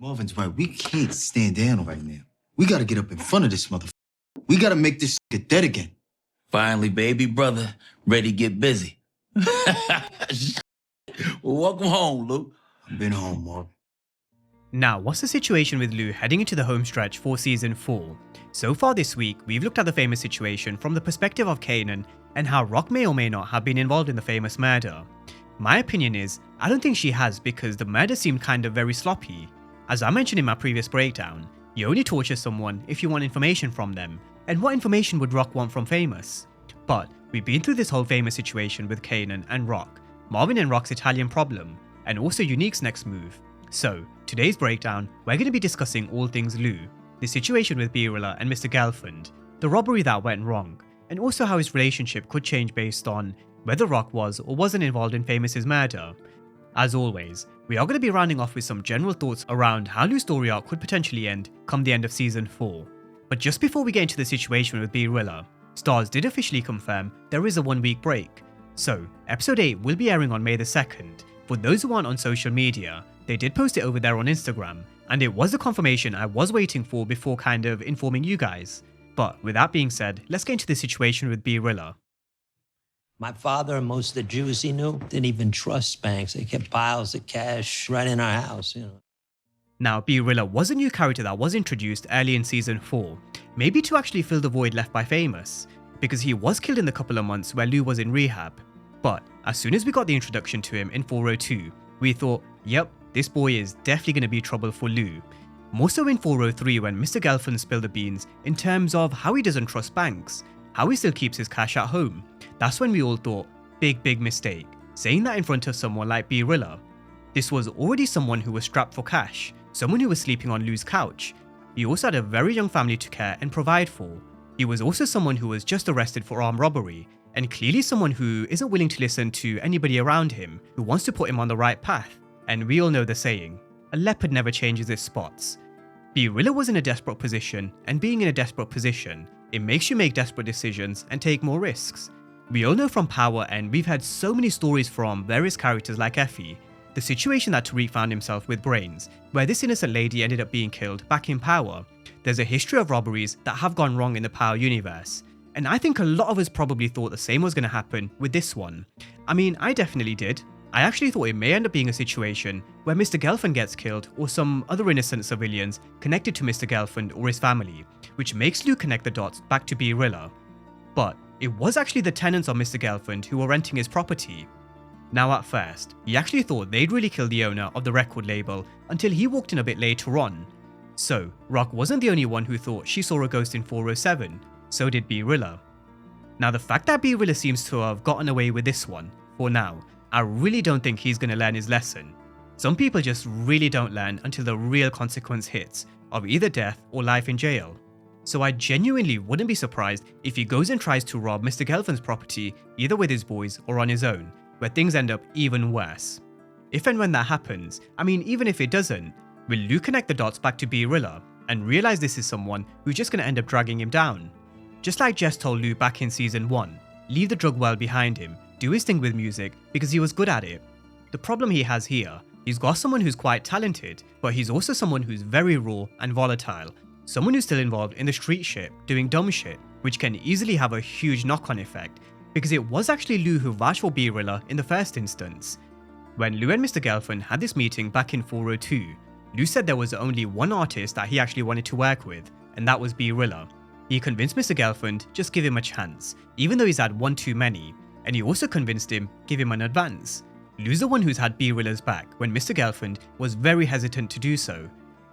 Marvin's right. We can't stand down right now. We gotta get up in front of this motherfucker. We gotta make this get dead again. Finally, baby brother, ready to get busy. Well, welcome home, Lou. I've been home, Marvin. Now, what's the situation with Lou heading into the home stretch for Season 4? So far this week, we've looked at the famous situation from the perspective of Kanan and how Rock may or may not have been involved in the famous murder. My opinion is, I don't think she has because the murder seemed kind of very sloppy. As I mentioned in my previous breakdown, you only torture someone if you want information from them, and what information would Rock want from Famous? But we've been through this whole famous situation with Kanan and Rock, Marvin and Rock's Italian problem, and also Unique's next move. So, today's breakdown, we're going to be discussing all things Lou, the situation with B-Rilla and Mr. Gelfand, the robbery that went wrong, and also how his relationship could change based on whether Rock was or wasn't involved in Famous's murder. As always, we are going to be rounding off with some general thoughts around how Lou's story arc could potentially end come the end of Season 4. But just before we get into the situation with B-Rilla, Starz did officially confirm there is a 1-week break. So, Episode 8 will be airing on May the 2nd. For those who aren't on social media, they did post it over there on Instagram, and it was the confirmation I was waiting for before kind of informing you guys. But with that being said, let's get into the situation with B-Rilla. My father and most of the Jews he knew didn't even trust banks. They kept piles of cash right in our house, Now, B-Rilla was a new character that was introduced early in Season 4, maybe to actually fill the void left by Famous, because he was killed in the couple of months where Lou was in rehab. But as soon as we got the introduction to him in 402, we thought, yep, this boy is definitely going to be trouble for Lou. More so in 403 when Mr. Gelfand spilled the beans in terms of how he doesn't trust banks, how he still keeps his cash at home. That's when we all thought, big mistake, saying that in front of someone like B-Rilla. This was already someone who was strapped for cash, someone who was sleeping on Lou's couch. He also had a very young family to care and provide for. He was also someone who was just arrested for armed robbery, and clearly someone who isn't willing to listen to anybody around him who wants to put him on the right path. And we all know the saying, a leopard never changes its spots. B-Rilla was in a desperate position, and being in a desperate position, it makes you make desperate decisions and take more risks. We all know from Power, and we've had so many stories from various characters like Effie, the situation that Tariq found himself with Brains, where this innocent lady ended up being killed back in Power. There's a history of robberies that have gone wrong in the Power universe, and I think a lot of us probably thought the same was going to happen with this one. I mean, I definitely did. I actually thought it may end up being a situation where Mr. Gelfand gets killed or some other innocent civilians connected to Mr. Gelfand or his family, which makes Lou connect the dots back to B-Rilla. But it was actually the tenants of Mr. Gelfand who were renting his property. Now at first, he actually thought they'd really kill the owner of the record label until he walked in a bit later on. So, Rock wasn't the only one who thought she saw a ghost in 407, so did B-Rilla. Now the fact that B-Rilla seems to have gotten away with this one, for now, I really don't think he's going to learn his lesson. Some people just really don't learn until the real consequence hits, of either death or life in jail. So I genuinely wouldn't be surprised if he goes and tries to rob Mr. Gelfand's property either with his boys or on his own, where things end up even worse. If and when that happens, I mean even if it doesn't, will Lou connect the dots back to B-Rilla and realize this is someone who's just going to end up dragging him down? Just like Jess told Lou back in Season 1, leave the drug world behind him, do his thing with music because he was good at it. The problem he has here, he's got someone who's quite talented, but he's also someone who's very raw and volatile, someone who's still involved in the street shit, doing dumb shit, which can easily have a huge knock-on effect, because it was actually Lou who vouched for B-Rilla in the first instance. When Lou and Mr. Gelfand had this meeting back in 402, Lou said there was only one artist that he actually wanted to work with, and that was B-Rilla. He convinced Mr. Gelfand just give him a chance, even though he's had one too many, and he also convinced him give him an advance. Lou's the one who's had B-Rilla's back when Mr. Gelfand was very hesitant to do so.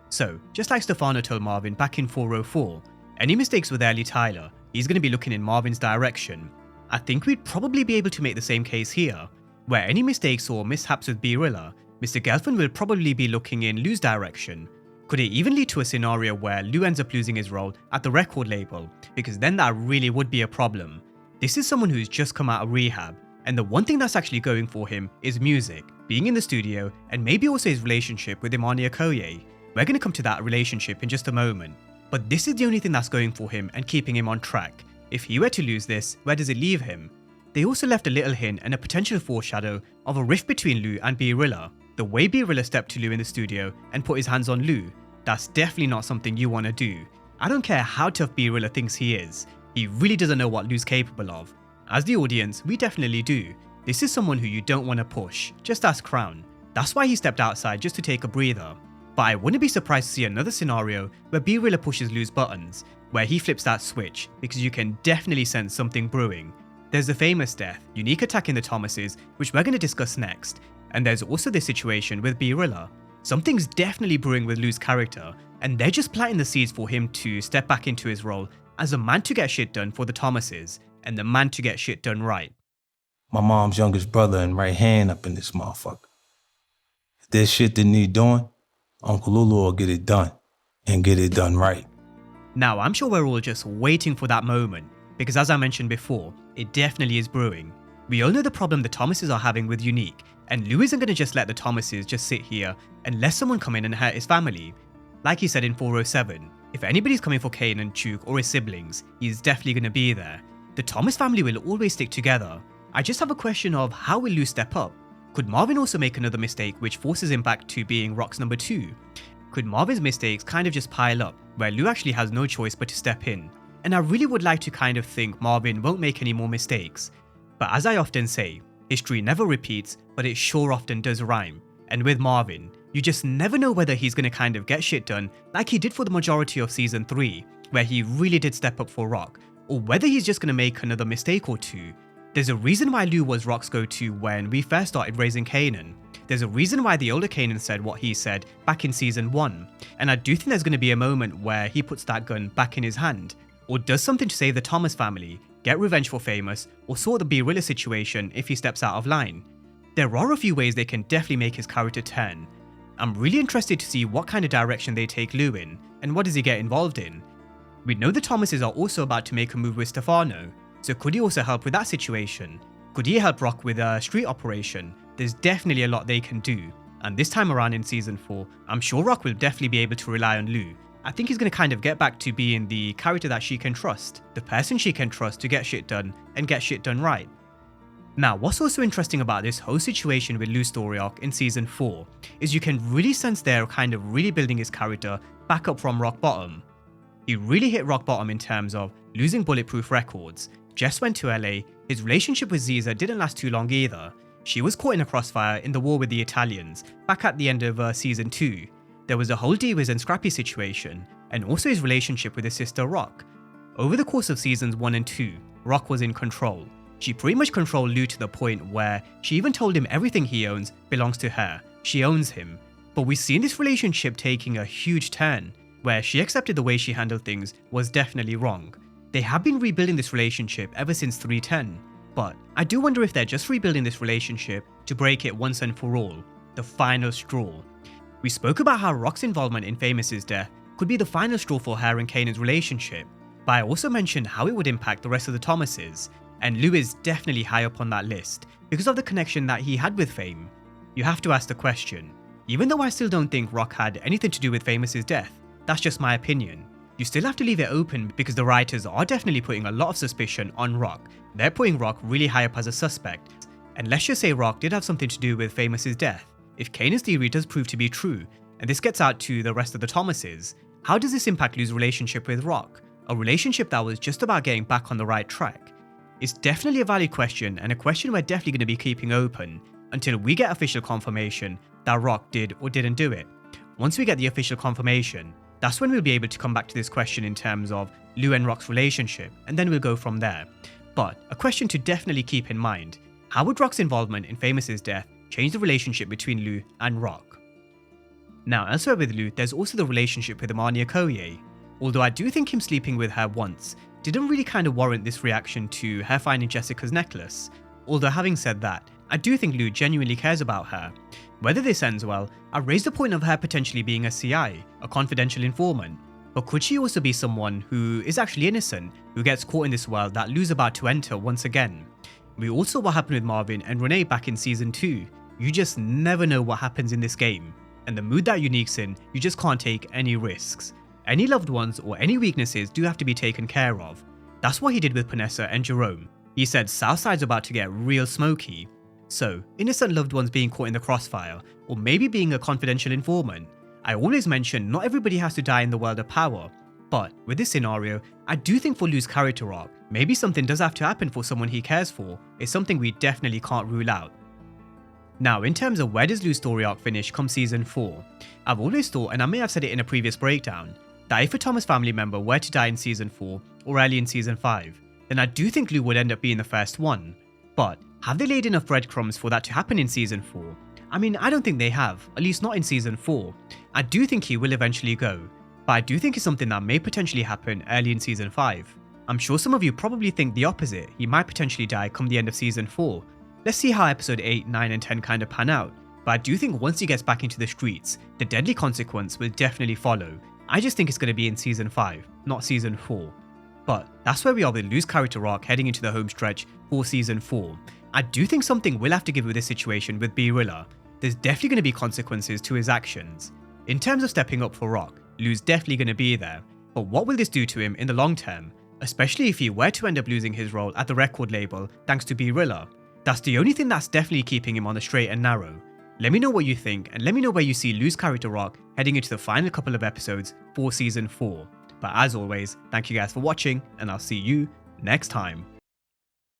So, just like Stefano told Marvin back in 404, any mistakes with early Tyler, he's going to be looking in Marvin's direction. I think we'd probably be able to make the same case here, where any mistakes or mishaps with B-Rilla, Mr. Gelfand will probably be looking in Lou's direction. Could it even lead to a scenario where Lou ends up losing his role at the record label, because then that really would be a problem. This is someone who's just come out of rehab, and the one thing that's actually going for him is music, being in the studio, and maybe also his relationship with Imani Okoye. We're going to come to that relationship in just a moment, but this is the only thing that's going for him and keeping him on track. If he were to lose this, where does it leave him? They also left a little hint and a potential foreshadow of a rift between Lou and B-Rilla. The way B-Rilla stepped to Lou in the studio and put his hands on Lou, that's definitely not something you want to do. I don't care how tough B-Rilla thinks he is, he really doesn't know what Lou's capable of. As the audience, we definitely do. This is someone who you don't want to push, just ask Crown. That's why he stepped outside just to take a breather. But I wouldn't be surprised to see another scenario where B-Rilla pushes Lou's buttons, where he flips that switch, because you can definitely sense something brewing. There's the famous death, unique attack in the Thomases, which we're going to discuss next, and there's also this situation with B-Rilla. Something's definitely brewing with Lou's character, and they're just planting the seeds for him to step back into his role as a man to get shit done for the Thomases, and the man to get shit done right. My mom's youngest brother and right hand up in this motherfucker. If there's shit that need doing, Uncle Lulu will get it done, and get it done right. Now, I'm sure we're all just waiting for that moment, because as I mentioned before, it definitely is brewing. We all know the problem the Thomases are having with Unique, and Lou isn't going to just let the Thomases just sit here and let someone come in and hurt his family. Like he said in 407, if anybody's coming for Kanan, Chuk, or his siblings, he's definitely going to be there. The Thomas family will always stick together. I just have a question of how will Lou step up? Could Marvin also make another mistake which forces him back to being Rock's number 2? Could Marvin's mistakes kind of just pile up, where Lou actually has no choice but to step in? And I really would like to kind of think Marvin won't make any more mistakes. But as I often say, history never repeats, but it sure often does rhyme. And with Marvin, you just never know whether he's going to kind of get shit done like he did for the majority of season 3, where he really did step up for Rock, or whether he's just going to make another mistake or two. There's a reason why Lou was Rock's go-to when we first started raising Kanan. There's a reason why the older Kanan said what he said back in season 1. And I do think there's going to be a moment where he puts that gun back in his hand, or does something to save the Thomas family, get revenge for Famous, or sort the B-Rilla situation if he steps out of line. There are a few ways they can definitely make his character turn. I'm really interested to see what kind of direction they take Lou in, and what does he get involved in. We know the Thomases are also about to make a move with Stefano, so could he also help with that situation? Could he help Rock with a street operation? There's definitely a lot they can do, and this time around in season 4, I'm sure Rock will definitely be able to rely on Lou. I think he's going to kind of get back to being the character that she can trust, the person she can trust to get shit done and get shit done right. Now, what's also interesting about this whole situation with Lou's story arc in season 4 is you can really sense they're kind of really building his character back up from rock bottom. He really hit rock bottom in terms of losing Bulletproof Records. Jess went to LA, his relationship with Ziza didn't last too long either. She was caught in a crossfire in the war with the Italians back at the end of season 2. There was a whole D-Wiz and Scrappy situation, and also his relationship with his sister Rock. Over the course of seasons 1 and 2, Rock was in control. She pretty much controlled Lou to the point where she even told him everything he owns belongs to her. She owns him. But we've seen this relationship taking a huge turn, where she accepted the way she handled things was definitely wrong. They have been rebuilding this relationship ever since 310, but I do wonder if they're just rebuilding this relationship to break it once and for all, the final straw. We spoke about how Rock's involvement in Famous's death could be the final straw for her and Kanan's relationship, but I also mentioned how it would impact the rest of the Thomases, and Lou is definitely high up on that list because of the connection that he had with Fame. You have to ask the question, even though I still don't think Rock had anything to do with Famous's death, that's just my opinion. You still have to leave it open because the writers are definitely putting a lot of suspicion on Rock. They're putting Rock really high up as a suspect. And let's just say Rock did have something to do with Famous's death. If Kanan's theory does prove to be true, and this gets out to the rest of the Thomases, how does this impact Lou's relationship with Rock? A relationship that was just about getting back on the right track. It's definitely a valid question, and a question we're definitely going to be keeping open until we get official confirmation that Rock did or didn't do it. Once we get the official confirmation, that's when we'll be able to come back to this question in terms of Lou and Rock's relationship, and then we'll go from there. But a question to definitely keep in mind, how would Rock's involvement in Famous's death change the relationship between Lou and Rock? Now, elsewhere with Lou, there's also the relationship with Amania Koye. Although I do think him sleeping with her once didn't really kind of warrant this reaction to her finding Jessica's necklace. Although having said that, I do think Lou genuinely cares about her. Whether this ends well, I raised the point of her potentially being a CI, a confidential informant. But could she also be someone who is actually innocent, who gets caught in this world that Lou's about to enter once again? We all saw what happened with Marvin and Renee back in season 2. You just never know what happens in this game. And the mood that Unique's in, you just can't take any risks. Any loved ones or any weaknesses do have to be taken care of. That's what he did with Panessa and Jerome. He said Southside's about to get real smoky. So, innocent loved ones being caught in the crossfire, or maybe being a confidential informant. I always mention not everybody has to die in the world of power, but with this scenario, I do think for Lou's character arc, maybe something does have to happen for someone he cares for, is something we definitely can't rule out. Now, in terms of where does Lou's story arc finish come season 4, I've always thought, and I may have said it in a previous breakdown, that if a Thomas family member were to die in season 4 or early in season 5, then I do think Lou would end up being the first one. But have they laid enough breadcrumbs for that to happen in season 4? I mean, I don't think they have, at least not in season 4. I do think he will eventually go, but I do think it's something that may potentially happen early in season 5. I'm sure some of you probably think the opposite, he might potentially die come the end of season 4. Let's see how episode 8, 9 and 10 kind of pan out, but I do think once he gets back into the streets, the deadly consequence will definitely follow. I just think it's going to be in season 5, not season 4. But that's where we are with Lou's character arc heading into the home stretch for season 4. I do think something will have to give with this situation with B-Rilla. There's definitely going to be consequences to his actions. In terms of stepping up for Rock, Lou's definitely going to be there, but what will this do to him in the long term? Especially if he were to end up losing his role at the record label thanks to B-Rilla. That's the only thing that's definitely keeping him on the straight and narrow. Let me know what you think, and let me know where you see Lou's character arc heading into the final couple of episodes for season 4. But as always, thank you guys for watching, and I'll see you next time.